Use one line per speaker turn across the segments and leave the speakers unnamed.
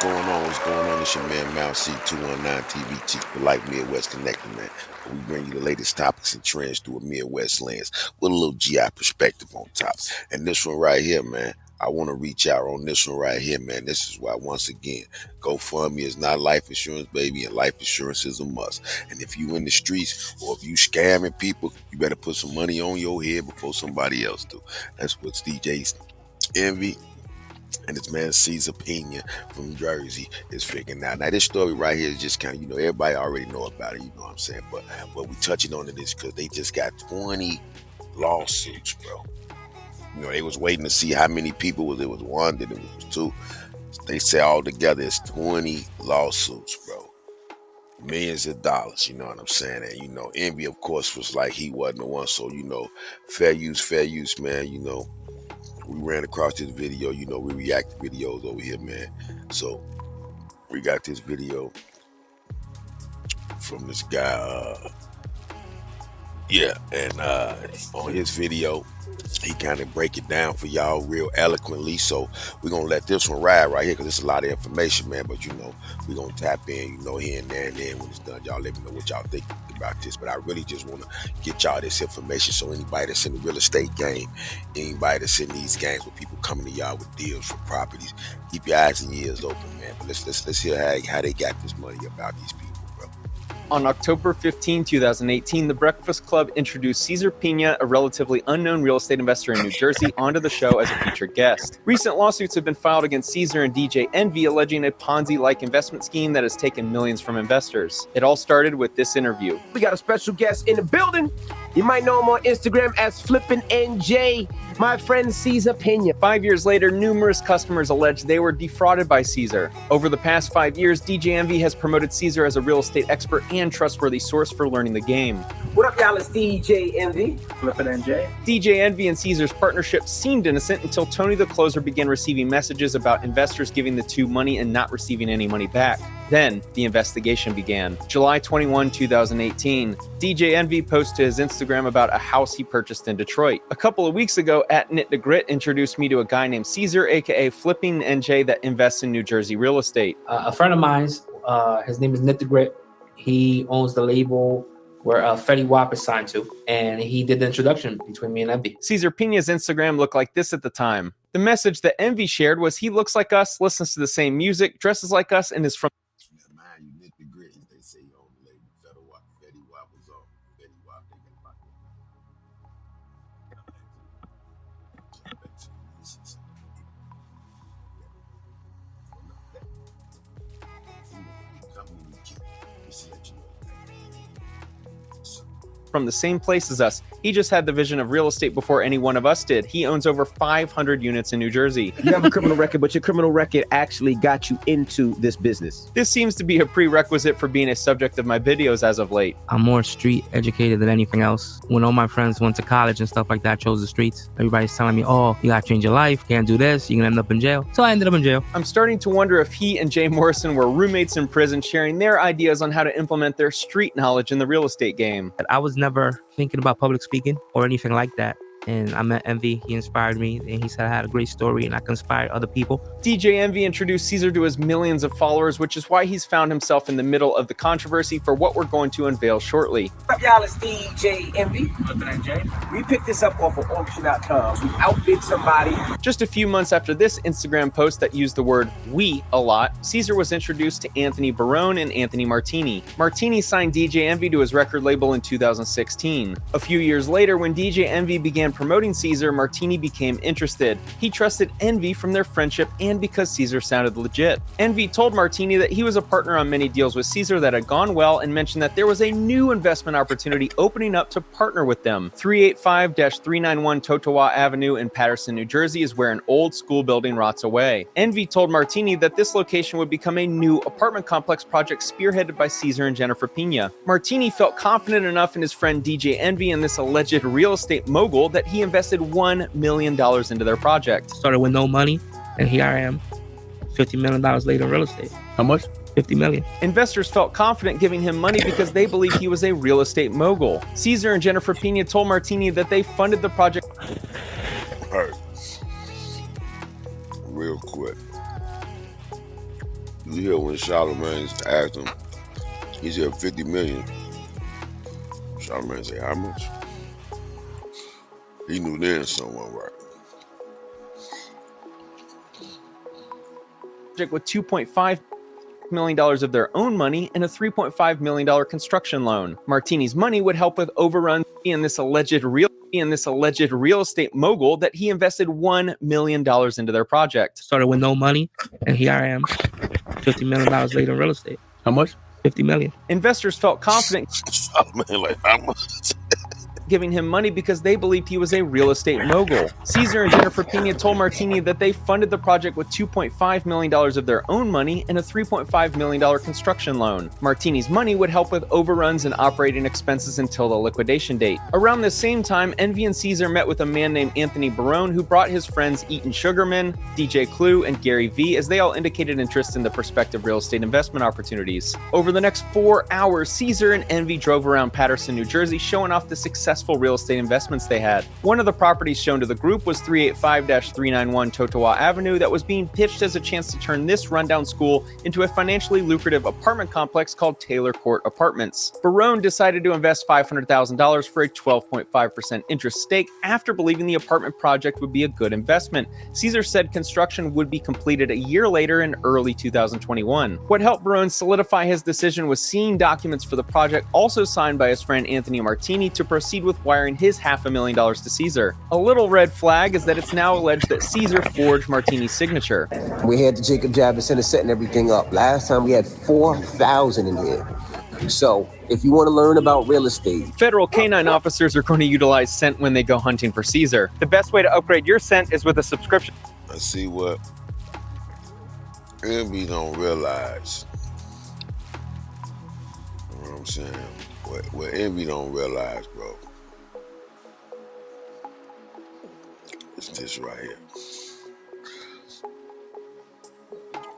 going on? What's going on? It's your man Mount C219 TBT, the Life Midwest Connected, man. We bring you the latest topics and trends through a Midwest lens with a little GI perspective on top. And this one right here, man, I want to reach out on this one right here, man. This is why, once again, GoFundMe is not life insurance, baby, and life insurance is a must. And if you in the streets or if you scamming people, you better put some money on your head before somebody else do. That's what DJ's Envy and this man Caesar Pena from Jersey is figuring out. Now this story right here is just kind of, everybody already know about it, you know what I'm saying? But what we touching on it is because they just got 20 lawsuits, bro. They was waiting to see how many people was. It was one, then it was two. They say all together it's 20 lawsuits, bro. Millions of dollars, you know what I'm saying? And Envy, of course, was like he wasn't the one. So, fair use, man, we ran across this video, we react to videos over here, man. So we got this video from this guy, and on his video, he kind of break it down for y'all real eloquently. So we're gonna let this one ride right here because it's a lot of information, man. But we're gonna tap in, here and there, and then when it's done, y'all let me know what y'all think about this. But I really just want to get y'all this information so anybody that's in the real estate game, anybody that's in these games with people coming to y'all with deals for properties, keep your eyes and ears open, man. But let's hear how they got this money about these people.
On October 15, 2018, The Breakfast Club introduced Caesar Pena, a relatively unknown real estate investor in New Jersey, onto the show as a featured guest. Recent lawsuits have been filed against Caesar and DJ Envy, alleging a Ponzi-like investment scheme that has taken millions from investors. It all started with this interview.
We got a special guest in the building. You might know him on Instagram as Flippin' NJ, my friend Caesar Pena.
5 years later, numerous customers alleged they were defrauded by Caesar. Over the past 5 years, DJ Envy has promoted Caesar as a real estate expert and trustworthy source for learning the game.
What up, y'all? It's DJ Envy, Flippin' NJ.
DJ Envy and Caesar's partnership seemed innocent until Tony the Closer began receiving messages about investors giving the two money and not receiving any money back. Then, the investigation began. July 21, 2018, DJ Envy posted to his Instagram about a house he purchased in Detroit. A couple of weeks ago, @NitTheGrit introduced me to a guy named Caesar, aka Flipping NJ, that invests in New Jersey real estate.
A friend of mine's, his name is NitTheGrit. He owns the label where Fetty Wap is signed to, and he did the introduction between me and Envy.
Caesar Pena's Instagram looked like this at the time. The message that Envy shared was he looks like us, listens to the same music, dresses like us, and is from from the same place as us. He just had the vision of real estate before any one of us did. He owns over 500 units in New Jersey.
You have a criminal record, but your criminal record actually got you into this business.
This seems to be a prerequisite for being a subject of my videos as of late.
I'm more street educated than anything else. When all my friends went to college and stuff like that, chose the streets, everybody's telling me, oh, you gotta change your life, can't do this, you're gonna end up in jail. So I ended up in jail.
I'm starting to wonder if he and Jay Morrison were roommates in prison, sharing their ideas on how to implement their street knowledge in the real estate game.
I was never thinking about public speaking or anything like that. And I met Envy, he inspired me, and he said I had a great story and I can inspire other people.
DJ Envy introduced Caesar to his millions of followers, which is why he's found himself in the middle of the controversy for what we're going to unveil shortly.
What up, y'all? It's DJ Envy, Flippin' NJ. We picked this up off of auction.com. We outbid somebody.
Just a few months after this Instagram post that used the word "we" a lot, Caesar was introduced to Anthony Barone and Anthony Martini. Martini signed DJ Envy to his record label in 2016. A few years later, when DJ Envy began promoting Caesar, Martini became interested. He trusted Envy from their friendship and because Caesar sounded legit. Envy told Martini that he was a partner on many deals with Caesar that had gone well and mentioned that there was a new investment opportunity opening up to partner with them. 385-391 Totowa Avenue in Paterson, New Jersey is where an old school building rots away. Envy told Martini that this location would become a new apartment complex project spearheaded by Caesar and Jennifer Pena. Martini felt confident enough in his friend DJ Envy and this alleged real estate mogul that he invested $1 million into their project.
Started with no money, and here I am, $50 million later in real estate.
How much?
$50 million.
Investors felt confident giving him money because they believed he was a real estate mogul. Caesar and Jennifer Pena told Martini that they funded the project.
All right. Real quick. You hear when Charlemagne asked him, he said 50 million. Charlemagne said, how much? He knew then someone right.
With $2.5 million of their own money and a $3.5 million construction loan. Martini's money would help with overruns in this alleged real estate mogul that he invested $1 million into their project.
Started with no money, and here I am, $50 million later in real estate.
How much?
$50 million.
Investors felt confident
Charlemagne like, how much?
giving him money because they believed he was a real estate mogul. Caesar and Jennifer Pena told Martini that they funded the project with $2.5 million of their own money and a $3.5 million construction loan. Martini's money would help with overruns and operating expenses until the liquidation date. Around the same time, Envy and Caesar met with a man named Anthony Barone who brought his friends Eaton Sugarman, DJ Clue, and Gary V as they all indicated interest in the prospective real estate investment opportunities. Over the next 4 hours, Caesar and Envy drove around Paterson, New Jersey, showing off the successful real estate investments they had. One of the properties shown to the group was 385-391 Totowa Avenue that was being pitched as a chance to turn this rundown school into a financially lucrative apartment complex called Taylor Court Apartments. Barone decided to invest $500,000 for a 12.5% interest stake after believing the apartment project would be a good investment. Caesar said construction would be completed a year later in early 2021. What helped Barone solidify his decision was seeing documents for the project also signed by his friend Anthony Martini to proceed with wiring his $500,000 to Caesar. A little red flag is that it's now alleged that Caesar forged Martini's signature.
We had the Jacob Javits Center setting everything up. Last time we had 4,000 in here. So if you want to learn about real estate,
Federal canine officers are going to utilize scent when they go hunting for Caesar. The best way to upgrade your scent is with a subscription.
Let's see what Envy don't realize. You know what I'm saying? What Envy don't realize, bro. It's this right here.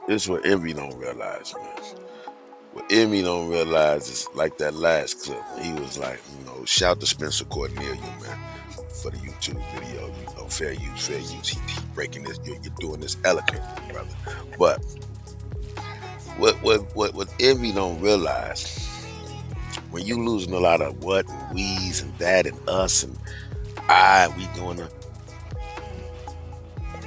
This is what Envy don't realize, man. What Envy don't realize is like that last clip. He was like, shout to Spencer Cornelia, man, for the YouTube video. Fair use. He breaking this. You're doing this eloquently, brother. But what Envy don't realize, when you losing a lot of what and we's and that and us and we doing a,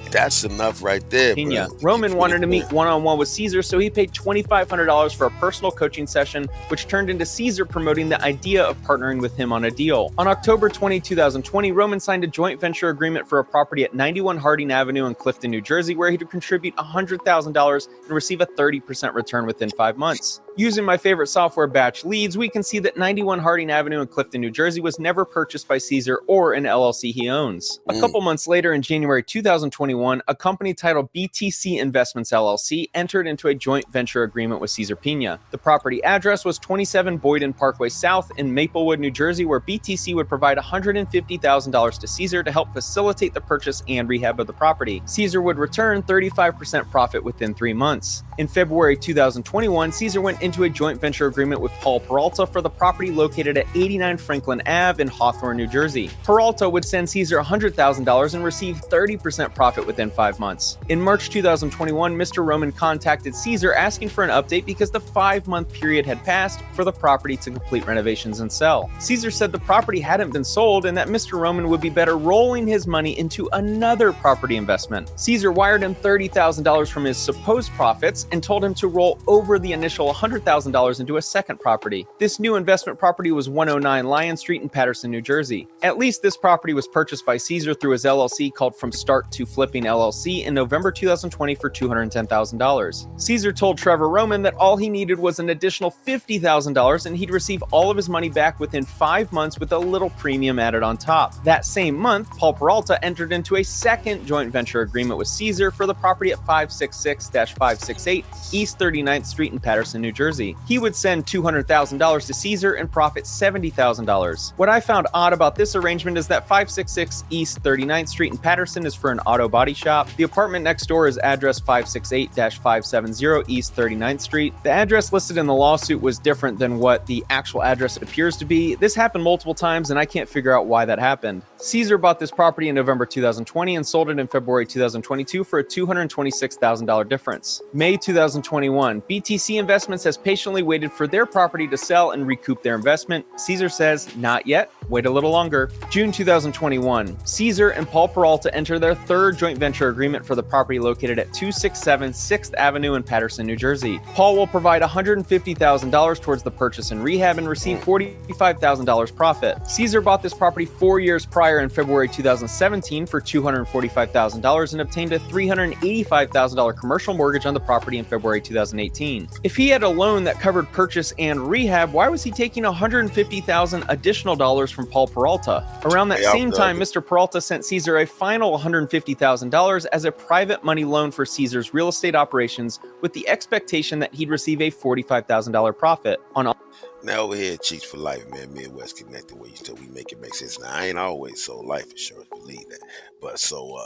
that's enough right there,
Pena.
bro.
Roman wanted to meet one-on-one with Caesar, so he paid $2,500 for a personal coaching session, which turned into Caesar promoting the idea of partnering with him on a deal. On October 20, 2020, Roman signed a joint venture agreement for a property at 91 Harding Avenue in Clifton, New Jersey, where he'd contribute $100,000 and receive a 30% return within 5 months. Using my favorite software, Batch Leads, we can see that 91 Harding Avenue in Clifton, New Jersey was never purchased by Caesar or an LLC he owns. A couple months later, in January 2021, a company titled BTC Investments LLC entered into a joint venture agreement with Caesar Pena. The property address was 27 Boyden Parkway South in Maplewood, New Jersey, where BTC would provide $150,000 to Caesar to help facilitate the purchase and rehab of the property. Caesar would return 35% profit within 3 months. In February 2021, Caesar went into a joint venture agreement with Paul Peralta for the property located at 89 Franklin Ave in Hawthorne, New Jersey. Peralta would send Caesar $100,000 and receive 30% profit within 5 months. In March 2021, Mr. Roman contacted Caesar asking for an update because the 5-month period had passed for the property to complete renovations and sell. Caesar said the property hadn't been sold and that Mr. Roman would be better rolling his money into another property investment. Caesar wired him $30,000 from his supposed profits and told him to roll over the initial $100,000 into a second property. This new investment property was 109 Lion Street in Paterson, New Jersey. At least this property was purchased by Caesar through his LLC called From Start to Flipping LLC in November 2020 for $210,000. Caesar told Trevor Roman that all he needed was an additional $50,000 and he'd receive all of his money back within 5 months with a little premium added on top. That same month, Paul Peralta entered into a second joint venture agreement with Caesar for the property at 566-568 East 39th Street in Paterson, New Jersey. He would send $200,000 to Caesar and profit $70,000. What I found odd about this arrangement is that 566 East 39th Street in Patterson is for an auto body body shop. The apartment next door is address 568-570 East 39th Street. The address listed in the lawsuit was different than what the actual address appears to be. This happened multiple times, and I can't figure out why that happened. Caesar bought this property in November 2020 and sold it in February 2022 for a $226,000 difference. May 2021, BTC Investments has patiently waited for their property to sell and recoup their investment. Caesar says, not yet, wait a little longer. June 2021, Caesar and Paul Peralta enter their third joint venture agreement for the property located at 267 6th Avenue in Paterson, New Jersey. Paul will provide $150,000 towards the purchase and rehab and receive $45,000 profit. Caesar bought this property 4 years prior in February 2017 for $245,000 and obtained a $385,000 commercial mortgage on the property in February 2018. If he had a loan that covered purchase and rehab, why was he taking $150,000 additional dollars from Paul Peralta? Around that same time, Mr. Peralta sent Caesar a final $150,000 as a private money loan for Caesar's real estate operations with the expectation that he'd receive a $45,000 profit on all.
Now over here, Cheeks for Life, man, Midwest Connected, where you still we make it make sense. Now, I ain't always sold life insurance, believe that. But so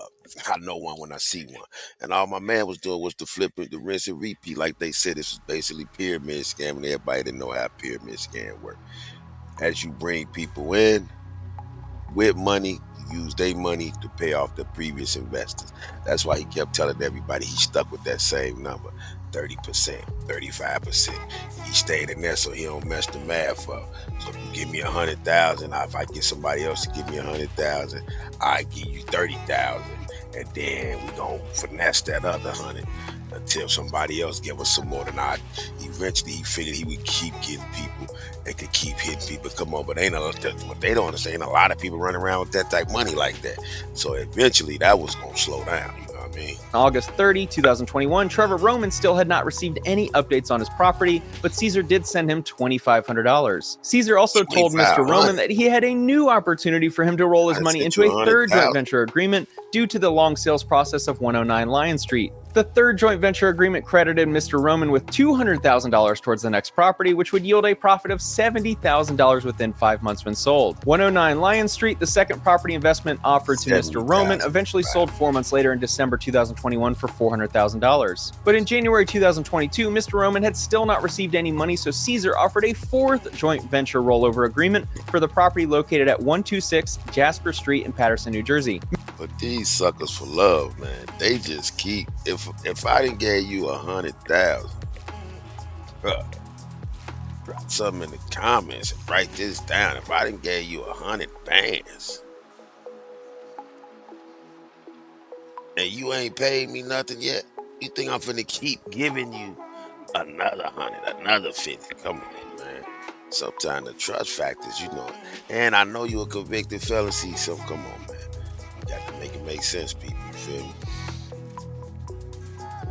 I know one when I see one. And all my man was doing was to flip it, the rinse and repeat. Like they said, this was basically pyramid scam, and everybody didn't know how pyramid scam work. As you bring people in with money, you use their money to pay off the previous investors. That's why he kept telling everybody he stuck with that same number. 30%, 35%. He stayed in there so he don't mess the math up. So if you give me 100,000, if I get somebody else to give me 100,000, I give you 30,000, and then we gonna finesse that other 100 until somebody else give us some more than I. Eventually, he figured he would keep getting people and could keep hitting people. Come on, but what they don't understand, ain't a lot of people running around with that type of money like that. So eventually, that was gonna slow down.
August 30, 2021, Trevor Roman still had not received any updates on his property, but Caesar did send him $2,500. Caesar also told Mr. Roman that he had a new opportunity for him to roll his money into a third joint venture agreement due to the long sales process of 109 Lion Street. The third joint venture agreement credited Mr. Roman with $200,000 towards the next property, which would yield a profit of $70,000 within 5 months when sold. 109 Lion Street, the second property investment offered to Mr. Roman, eventually sold 4 months later in December 2021 for $400,000. But in January 2022, Mr. Roman had still not received any money, so Caesar offered a fourth joint venture rollover agreement for the property located at 126 Jasper Street in Paterson, New Jersey.
But these suckers for love, man, they just keep. If I didn't give you 100,000, drop something in the comments and write this down. If I didn't give you 100 bands, and you ain't paid me nothing yet, you think I'm finna keep giving you another 100, another 50? Come on, man. Sometimes the trust factors, you know it. And I know you a convicted felon, so come on, man. You got to make it make sense, people. You feel me?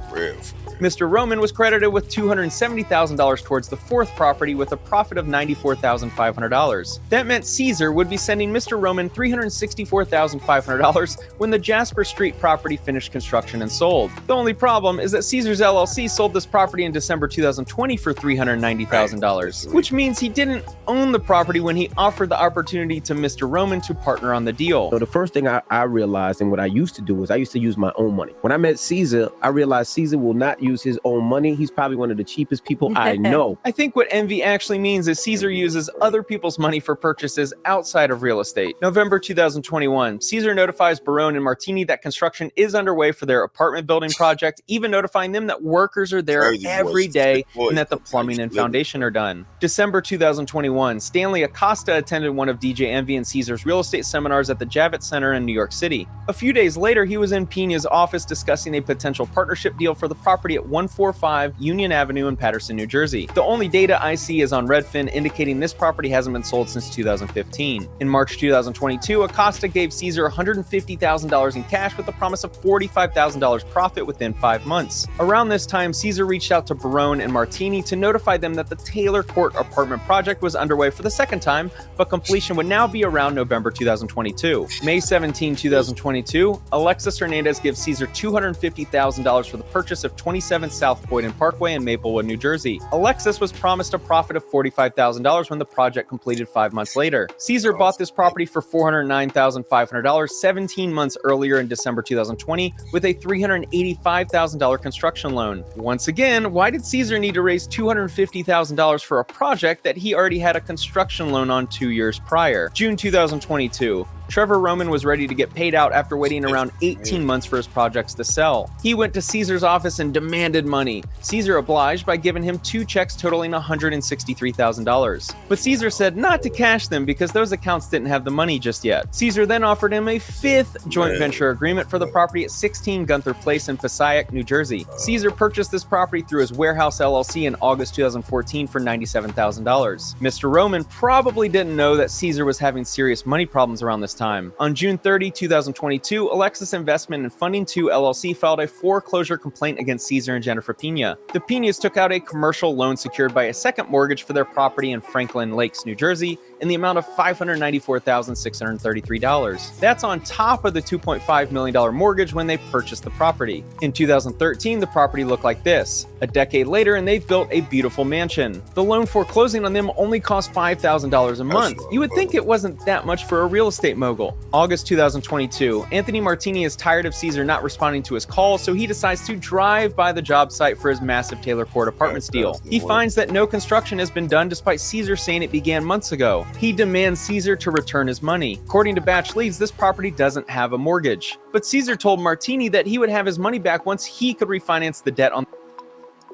For real.
Mr. Roman was credited with $270,000 towards the fourth property with a profit of $94,500. That meant Caesar would be sending Mr. Roman $364,500 when the Jasper Street property finished construction and sold. The only problem is that Caesar's LLC sold this property in December 2020 for $390,000, which means he didn't own the property when he offered the opportunity to Mr. Roman to partner on the deal.
So the first thing I realized, and what I used to do, was I used to use my own money. When I met Caesar, I realized Caesar will not use his own money. He's probably one of the cheapest people I know.
I think what envy actually means is Caesar uses other people's money for purchases outside of real estate. November 2021, Caesar notifies Barone and Martini that construction is underway for their apartment building project, even notifying them that workers are there every day and that the plumbing and foundation are done. December 2021, Stanley Acosta attended one of DJ Envy and Caesar's real estate seminars at the Javits Center in New York City. A few days later, he was in Pena's office discussing a potential partnership deal for the property at 145 Union Avenue in Paterson, New Jersey. The only data I see is on Redfin indicating this property hasn't been sold since 2015. In March 2022, Acosta gave Caesar $150,000 in cash with a promise of $45,000 profit within 5 months. Around this time, Caesar reached out to Barone and Martini to notify them that the Taylor Court apartment project was underway for the second time, but completion would now be around November 2022. May 17, 2022, Alexis Hernandez gives Caesar $250,000 for the purchase purchase of 27 South Boyden Parkway in Maplewood, New Jersey. Alexis was promised a profit of $45,000 when the project completed 5 months later. Caesar bought this property for $409,500 17 months earlier in December 2020 with a $385,000 construction loan. Once again, why did Caesar need to raise $250,000 for a project that he already had a construction loan on 2 years prior? June 2022. Trevor Roman was ready to get paid out after waiting around 18 months for his projects to sell. He went to Caesar's office and demanded money. Caesar obliged by giving him 2 checks totaling $163,000. But Caesar said not to cash them because those accounts didn't have the money just yet. Caesar then offered him a 5th joint venture agreement for the property at 16 Gunther Place in Passaic, New Jersey. Caesar purchased this property through his warehouse LLC in August 2014 for $97,000. Mr. Roman probably didn't know that Caesar was having serious money problems around this time. On June 30, 2022, Alexis Investment and Funding 2 LLC filed a foreclosure complaint against Caesar and Jennifer Pena. The Penas took out a commercial loan secured by a second mortgage for their property in Franklin Lakes, New Jersey, in the amount of $594,633. That's on top of the $2.5 million mortgage when they purchased the property. In 2013, the property looked like this. A decade later, and they've built a beautiful mansion. The loan foreclosing on them only cost $5,000 a month. You would think it wasn't that much for a real estate mogul. August 2022. Anthony Martini is tired of Caesar not responding to his calls, so he decides to drive by the job site for his massive Taylor Court apartments deal. He finds that no construction has been done despite Caesar saying it began months ago. He demands Caesar to return his money. According to Batch Leads, this property doesn't have a mortgage. But Caesar told Martini that he would have his money back once he could refinance the debt on.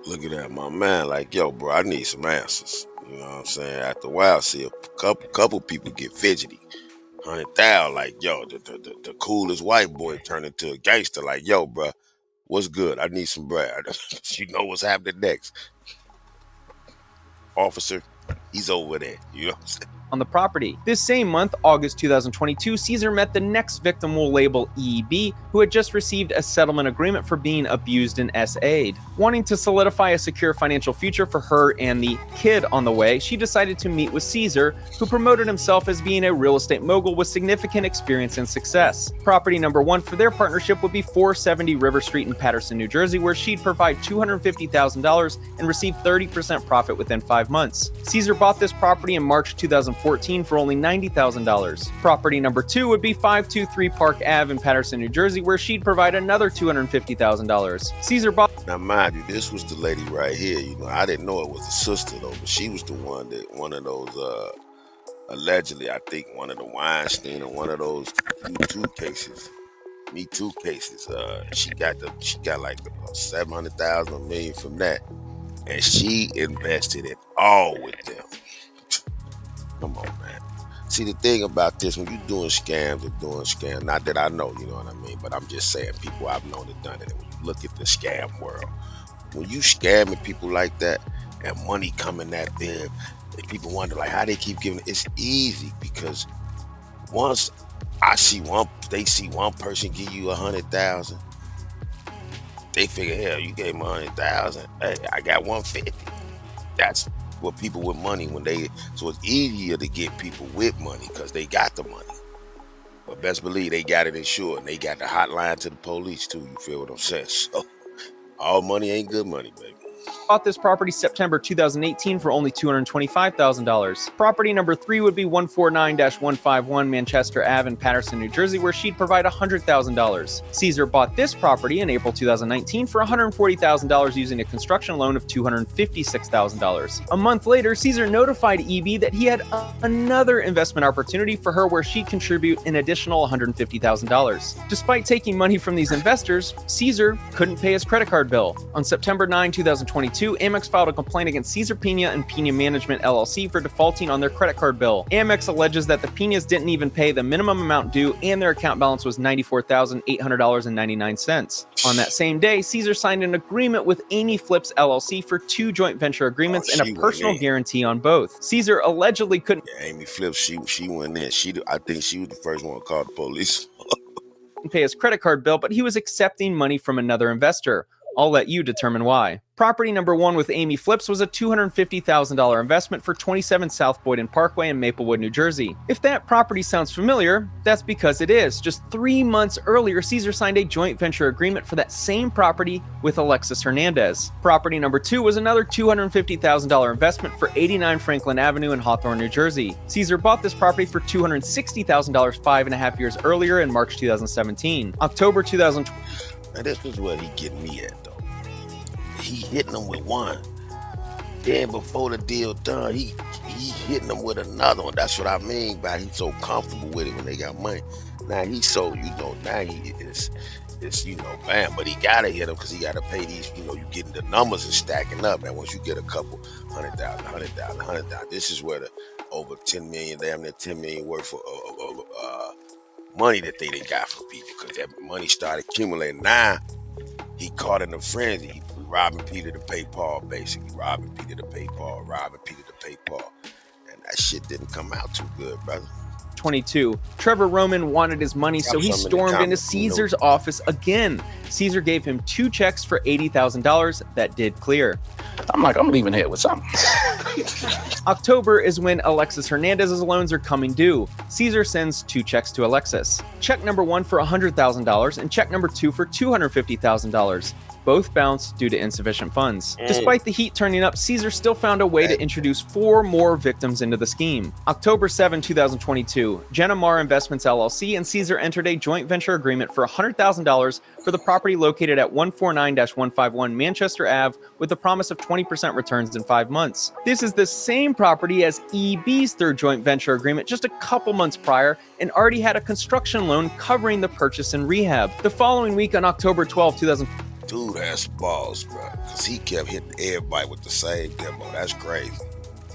Look at that, my man. Like, yo, bro, I need some answers. You know what I'm saying? After a while, see a couple people get fidgety. 100,000, like, yo, the coolest white boy turned into a gangster. Like, yo, bro, what's good? I need some bread. You know what's happening next. Officer, he's over there. You know what I'm saying?
On the property. This same month, August 2022, Caesar met the next victim we'll label EB, who had just received a settlement agreement for being abused and SA'd. Wanting to solidify a secure financial future for her and the kid on the way, she decided to meet with Caesar, who promoted himself as being a real estate mogul with significant experience and success. Property number 1 for their partnership would be 470 River Street in Paterson, New Jersey, where she'd provide $250,000 and receive 30% profit within 5 months. Caesar bought this property in March 2014 for only $90,000. Property number 2 would be 523 Park Ave in Paterson, New Jersey, where she'd provide another $250,000. Caesar bought.
Now, mind you, this was the lady right here. You know, I didn't know it was a sister though, but she was the one of those, allegedly, I think one of the Weinstein or one of those Me Too cases. She got like 700,000, $1 million from that, and she invested it all with them. Come on, man. See, the thing about this, when you're doing scams, not that I know, you know what I mean, but I'm just saying people I've known that done it. And when you look at the scam world, when you scamming people like that and money coming at them, people wonder like how they keep giving it. It's easy because once they see one person give you 100,000, they figure, hell, you gave me 100,000. Hey, I got 150. That's what people with money so it's easier to get people with money because they got the money. But best believe they got it insured and they got the hotline to the police too. You feel what I'm saying? So all money ain't good money, baby.
Bought this property September 2018 for only $225,000. Property number 3 would be 149-151 Manchester Ave in Paterson, New Jersey, where she'd provide $100,000. Caesar bought this property in April 2019 for $140,000 using a construction loan of $256,000. A month later, Caesar notified EB that he had another investment opportunity for her where she'd contribute an additional $150,000. Despite taking money from these investors, Caesar couldn't pay his credit card bill. On September 9, 2022, Amex filed a complaint against Caesar Pena and Pena Management LLC for defaulting on their credit card bill. Amex alleges that the Penas didn't even pay the minimum amount due and their account balance was $94,800.99. On that same day, Caesar signed an agreement with Amy Flips LLC for 2 joint venture agreements and a personal guarantee on both. Caesar allegedly couldn't.
Yeah, Amy Flips, she went in. I think she was the first one to call the police.
Pay his credit card bill, but he was accepting money from another investor. I'll let you determine why. Property number 1 with Amy Flips was a $250,000 investment for 27 South Boyden Parkway in Maplewood, New Jersey. If that property sounds familiar, that's because it is. Just 3 months earlier, Caesar signed a joint venture agreement for that same property with Alexis Hernandez. Property number 2 was another $250,000 investment for 89 Franklin Avenue in Hawthorne, New Jersey. Caesar bought this property for $260,000 5.5 years earlier in March 2017. October 2020.
Now this is where he getting me at though. He hitting them with one. Then before the deal done, he hitting them with another one. That's what I mean by he's so comfortable with it when they got money. Now he's so, now he is, bam. But he gotta hit them because he gotta pay these, you getting the numbers and stacking up. And once you get a couple 100,000, this is where the over 10 million, damn near 10 million worth of money that they got from people, because that money started accumulating. Now he caught in a frenzy. He robbing Peter to pay Paul, basically. Robbing Peter to pay Paul. And that shit didn't come out too good, brother.
22. Trevor Roman wanted his money, so he stormed into Caesar's office again. Caesar gave him 2 checks for $80,000 that did clear.
I'm leaving here with something.
October is when Alexis Hernandez's loans are coming due. Caesar sends 2 checks to Alexis. Check number 1 for $100,000 and check number 2 for $250,000. Both bounced due to insufficient funds. Despite the heat turning up, Caesar still found a way to introduce 4 more victims into the scheme. October 7, 2022, Jenna Marr Investments LLC and Caesar entered a joint venture agreement for $100,000 for the property located at 149-151 Manchester Ave with the promise of 20% returns in 5 months. This is the same property as EB's third joint venture agreement just a couple months prior and already had a construction loan covering the purchase and rehab. The following week on October 12, 2022,
Dude has balls, bro, because he kept hitting everybody with the same demo. That's crazy.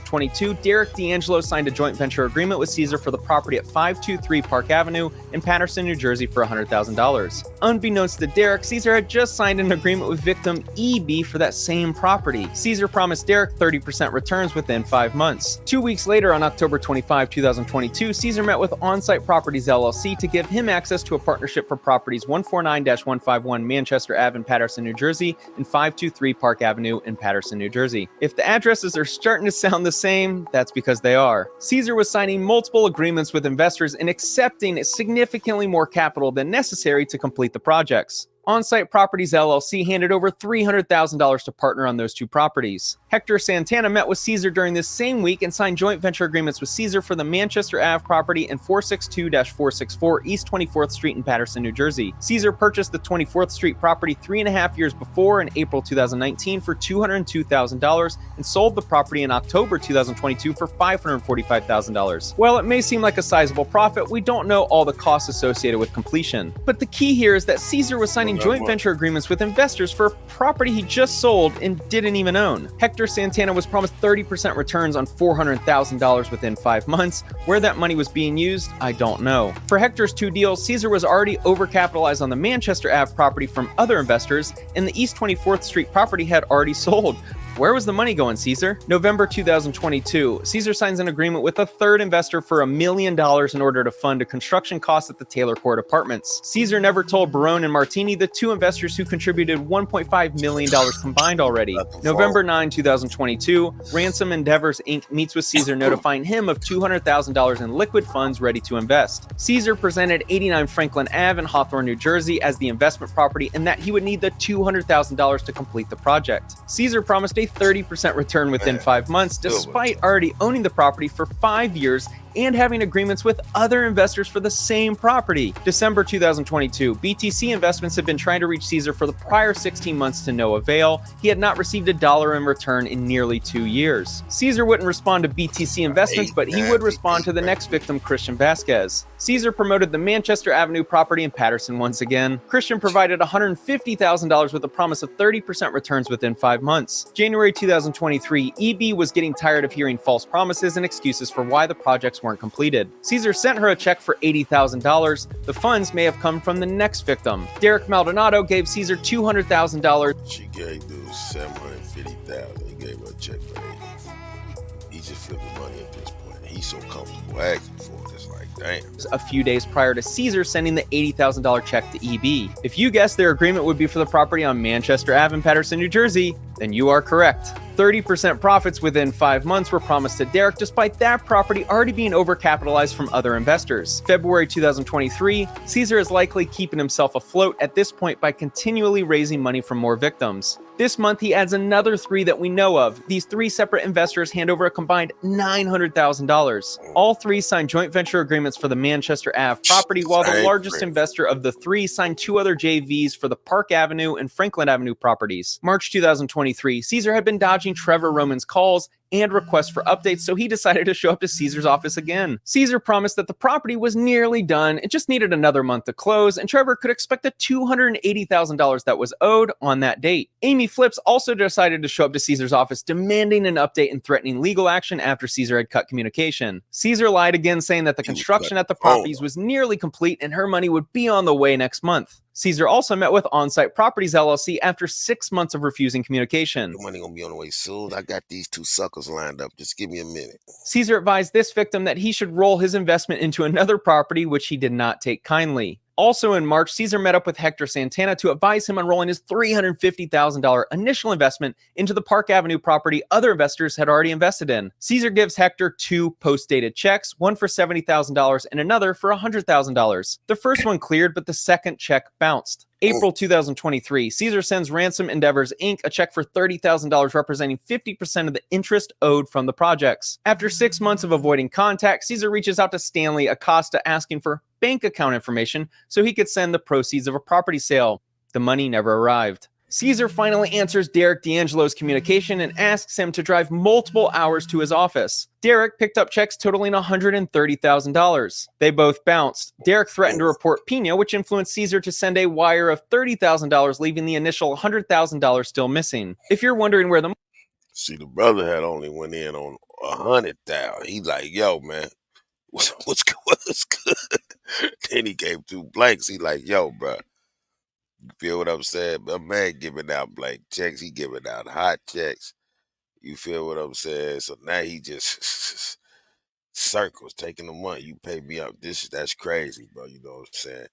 2022, Derek D'Angelo signed a joint venture agreement with Caesar for the property at 523 Park Avenue in Paterson, New Jersey for $100,000. Unbeknownst to Derek, Caesar had just signed an agreement with victim EB for that same property. Caesar promised Derek 30% returns within 5 months. 2 weeks later, on October 25, 2022, Caesar met with On-Site Properties LLC to give him access to a partnership for properties 149-151 Manchester Ave in Paterson, New Jersey, and 523 Park Avenue in Paterson, New Jersey. If the addresses are starting to sound the same, that's because they are. Caesar was signing multiple agreements with investors and accepting significantly more capital than necessary to complete the projects. On-Site Properties LLC handed over $300,000 to partner on those 2 properties. Hector Santana met with Caesar during this same week and signed joint venture agreements with Caesar for the Manchester Ave property and 462-464 East 24th Street in Paterson, New Jersey. Caesar purchased the 24th Street property 3.5 years before in April 2019 for $202,000 and sold the property in October 2022 for $545,000. While it may seem like a sizable profit, we don't know all the costs associated with completion. But the key here is that Caesar was signing joint venture agreements with investors for a property he just sold and didn't even own. Hector Santana was promised 30% returns on $400,000 within 5 months. Where that money was being used, I don't know. For Hector's 2 deals, Caesar was already overcapitalized on the Manchester Ave property from other investors, and the East 24th Street property had already sold. Where was the money going, Caesar? November 2022, Caesar signs an agreement with a third investor for $1 million in order to fund a construction cost at the Taylor Court Apartments. Caesar never told Barone and Martini, the 2 investors who contributed $1.5 million combined already. November 9, 2022, Ransom Endeavors Inc. meets with Caesar, notifying him of $200,000 in liquid funds ready to invest. Caesar presented 89 Franklin Ave in Hawthorne, New Jersey as the investment property and that he would need the $200,000 to complete the project. Caesar promised a 30% return within 5 months, despite already owning the property for 5 years and having agreements with other investors for the same property. December 2022, BTC Investments had been trying to reach Caesar for the prior 16 months to no avail. He had not received $1 in return in nearly 2 years. Caesar wouldn't respond to BTC Investments, but he would respond to the next victim, Christian Vasquez. Caesar promoted the Manchester Avenue property in Paterson once again. Christian provided $150,000 with a promise of 30% returns within 5 months. January 2023, EB was getting tired of hearing false promises and excuses for why the projects weren't completed. Caesar sent her a check for $80,000. The funds may have come from the next victim. Derek Maldonado gave Caesar $200,000.
She gave dude $750,000. He gave her a check for $80,000. He just flipping money at this point. He's so comfortable asking for it. It's like, damn.
A few days prior to Caesar sending the $80,000 check to EB. If you guessed their agreement would be for the property on Manchester Ave in Paterson, New Jersey, then you are correct. 30% profits within 5 months were promised to Derek, despite that property already being overcapitalized from other investors. February 2023, Caesar is likely keeping himself afloat at this point by continually raising money from more victims. This month, he adds another 3 that we know of. These 3 separate investors hand over a combined $900,000. All 3 signed joint venture agreements for the Manchester Ave property, while the largest investor of the 3 signed 2 other JVs for the Park Avenue and Franklin Avenue properties. March 2023, Caesar had been dodging Trevor Roman's calls and requests for updates, so he decided to show up to Caesar's office again. Caesar promised that the property was nearly done, it just needed another month to close, and Trevor could expect the $280,000 that was owed on that date. Amy Flips also decided to show up to Caesar's office, demanding an update and threatening legal action after Caesar had cut communication. Caesar lied again, saying that the construction at the properties was nearly complete and her money would be on the way next month. Caesar also met with On-Site Properties LLC after 6 months of refusing communication.
Your money gonna be on the way soon. I got these 2 suckers lined up. Just give me a minute.
Caesar advised this victim that he should roll his investment into another property, which he did not take kindly. Also in March, Caesar met up with Hector Santana to advise him on rolling his $350,000 initial investment into the Park Avenue property other investors had already invested in. Caesar gives Hector 2 post-dated checks, one for $70,000 and another for $100,000. The first one cleared, but the second check bounced. April 2023, Caesar sends Ransom Endeavors Inc. a check for $30,000 representing 50% of the interest owed from the projects. After 6 months of avoiding contact, Caesar reaches out to Stanley Acosta asking for bank account information so he could send the proceeds of a property sale. The money never arrived. Caesar finally answers Derek D'Angelo's communication and asks him to drive multiple hours to his office. Derek picked up checks totaling $130,000. They both bounced. Derek threatened to report Pino, which influenced Caesar to send a wire of $30,000, leaving the initial $100,000 still missing. If you're wondering where the...
See, the brother had only went in on 100,000. He like, yo, man, what's good? Then he gave 2 blanks. He like, yo, bro. You feel what I'm saying? My man giving out blank checks. He giving out hot checks. You feel what I'm saying? So now he just circles, taking the money. You pay me up. That's crazy, bro. You know what I'm saying?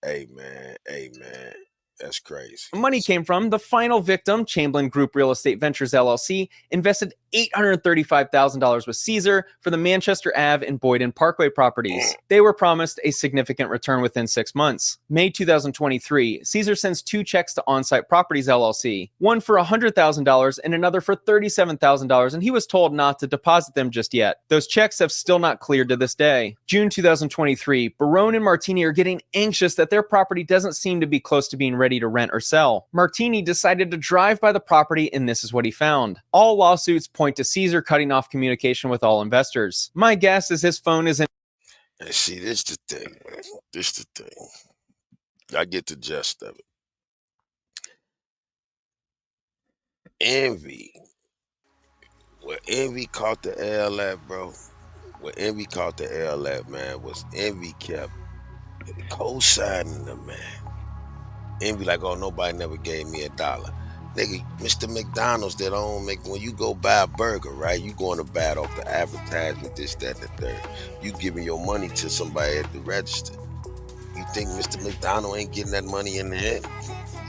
Hey, man. That's crazy.
Money came from the final victim, Chamberlain Group Real Estate Ventures LLC, invested $835,000 with Caesar for the Manchester Ave and Boyden Parkway properties. They were promised a significant return within 6 months. May 2023, Caesar sends 2 checks to On-Site Properties LLC, one for $100,000 and another for $37,000, and he was told not to deposit them just yet. Those checks have still not cleared to this day. June 2023, Barone and Martini are getting anxious that their property doesn't seem to be close to being ready to rent or sell. Martini decided to drive by the property, and this is what he found. All lawsuits point to Caesar cutting off communication with all investors. My guess is his phone isn't...
And see, this the thing, man. This the thing. I get the gist of it. Envy. Where Envy caught the L at, bro. Where Envy caught the L at, man, was Envy kept co-signing them, man. Envy like, oh, nobody never gave me $1. Nigga, Mr. McDonald's that don't make, when you go buy a burger, right? You going to buy it off the advertisement, this, that, and the third. You giving your money to somebody at the register. You think Mr. McDonald ain't getting that money in the end?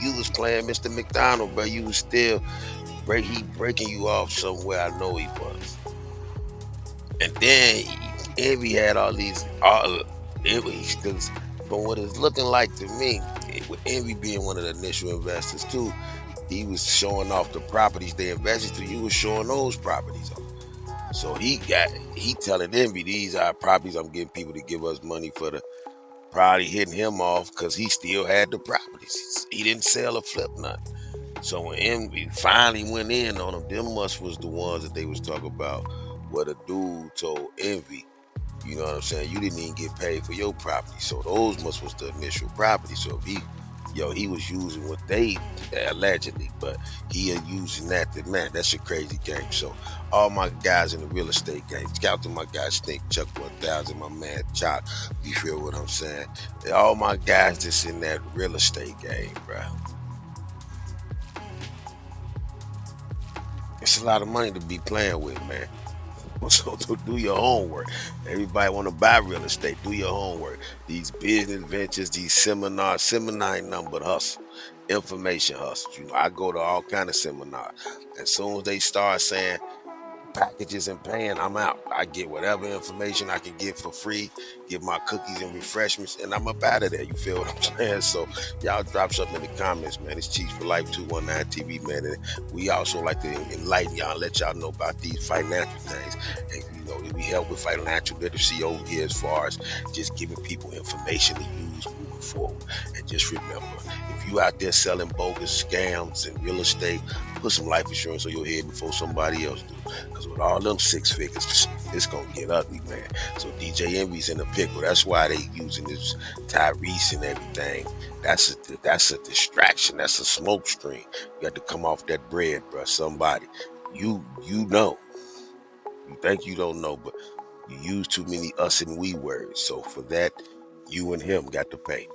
You was playing Mr. McDonald, bro. You was still breaking you off somewhere. I know he was. And then Envy had all these, because from what it's looking like to me, with Envy being one of the initial investors too, he was showing off the properties they invested to. You was showing those properties off. So he telling Envy, these are properties I'm getting people to give us money for, the probably hitting him off because he still had the properties. He didn't sell or flip nothing. So when Envy finally went in on them was the ones that they was talking about, where the dude told Envy, you know what I'm saying, you didn't even get paid for your property. So those was the initial property. So if he was using what they allegedly, but he is using that, man, that's a crazy game. So all my guys in the real estate game, shout to my guy Stink, Chuck 1000, my man Chop, you feel what I'm saying? All my guys that's in that real estate game, bro. It's a lot of money to be playing with, man. So do your homework. Everybody want to buy real estate. Do your homework. These business ventures, these seminars, seminar ain't nothing but hustle, information hustle. You know, I go to all kind of seminars. As soon as they start saying packages and paying, I'm out. I get whatever information I can get for free, get my cookies and refreshments, and I'm up out of there. You feel what I'm saying? So y'all drop something in the comments, man. It's Cheats for Life 219 TV, man. And we also like to enlighten y'all and let y'all know about these financial things. And you know, we help with financial literacy over here as far as just giving people information to use moving forward. And just remember, if you out there selling bogus scams and real estate, put some life insurance on your head before somebody else do. Because with all them six figures, it's gonna get ugly, man. So DJ Envy's in a pickle. That's why they using this Tyrese and everything. That's a distraction. That's a smoke screen. You got to come off that bread, bro. Somebody, you know. You think you don't know, but you use too many us and we words. So for that, you and him got to pay.